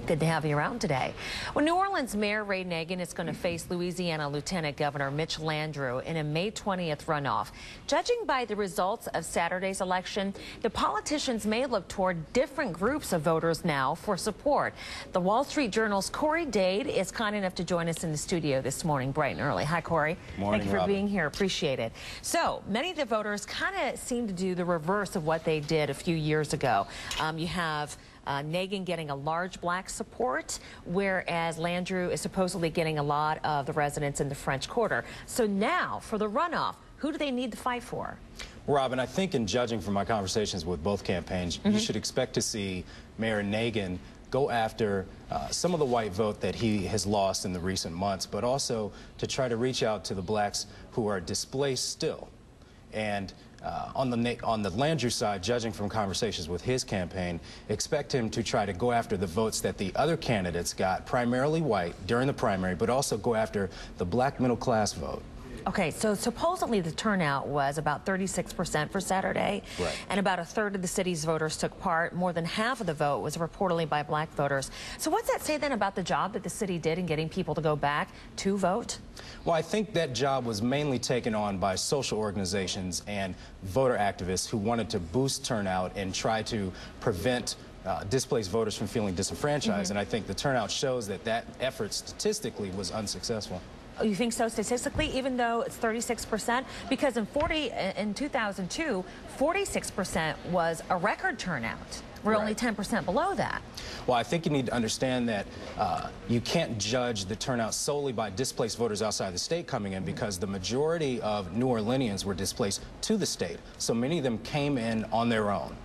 Good to have you around today. Well, New Orleans Mayor Ray Nagin is going to face Louisiana Lieutenant Governor Mitch Landrieu in a May 20th runoff. Judging by the results of Saturday's election, the politicians may look toward different groups of voters now for support. The Wall Street Journal's Corey Dade is kind enough to join us in the studio this morning, bright and early. Hi, Corey. Morning, Thank you for Robin. being here. Appreciate it. So, many of the voters kind of seem to do the reverse of what they did a few years ago. You have Nagin getting a large black support, whereas Landrieu is supposedly getting a lot of the residents in the French Quarter. So now, for the runoff, who do they need to fight for? Robin, I think in judging from my conversations with both campaigns, you should expect to see Mayor Nagin go after some of the white vote that he has lost in the recent months, but also to try to reach out to the blacks who are displaced still. And on the Landrieu side, judging from conversations with his campaign, expect him to try to go after the votes that the other candidates got, primarily white, during the primary, but also go after the black middle class vote. Okay, so supposedly the turnout was about 36% for Saturday, right, and about a third of the city's voters took part. More than half of the vote was reportedly by black voters. So what's that say then about the job that the city did in getting people to go back to vote? Well, I think that job was mainly taken on by social organizations and voter activists who wanted to boost turnout and try to prevent displaced voters from feeling disenfranchised. And I think the turnout shows that that effort statistically was unsuccessful. Oh, you think so statistically, even though it's 36%? Because in 2002, 46% was a record turnout. We're only 10% below that. Well, I think you need to understand that you can't judge the turnout solely by displaced voters outside the state coming in, because the majority of New Orleanians were displaced to the state. So many of them came in on their own.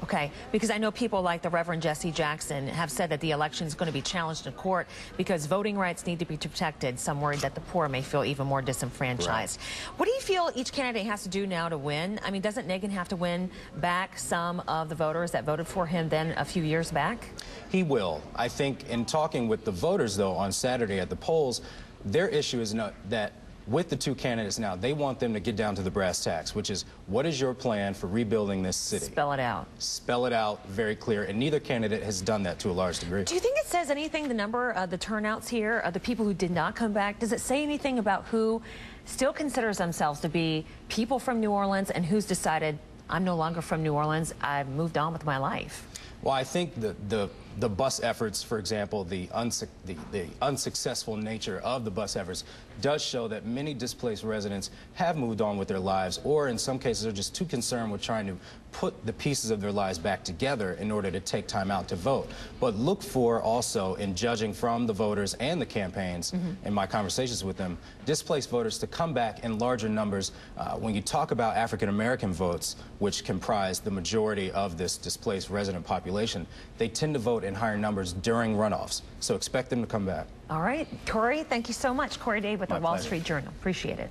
Okay, because I know people like the Reverend Jesse Jackson have said that the election is going to be challenged in court because voting rights need to be protected. Some worried that the poor may feel even more disenfranchised. What do you feel each candidate has to do now to win? I mean, doesn't Nagin have to win back some of the voters that voted for him then a few years back? He will. I think in talking with the voters, though, on Saturday at the polls, their issue is not that with the two candidates now, they want them to get down to the brass tacks, which is, what is your plan for rebuilding this city? Spell it out. Spell it out very clear, and neither candidate has done that to a large degree. Do you think it says anything, the number of the turnouts here, the people who did not come back? Does it say anything about who still considers themselves to be people from New Orleans and who's decided, I'm no longer from New Orleans, I've moved on with my life? Well, I think the bus efforts, for example, the unsuccessful nature of the bus efforts does show that many displaced residents have moved on with their lives, or in some cases are just too concerned with trying to put the pieces of their lives back together in order to take time out to vote. But look for also, in judging from the voters and the campaigns, in my conversations with them, displaced voters to come back in larger numbers. When you talk about African-American votes, which comprise the majority of this displaced resident population, they tend to vote in higher numbers during runoffs. So expect them to come back. All right, Corey, thank you so much. Corey Dade with the Wall pleasure. Street Journal. Appreciate it.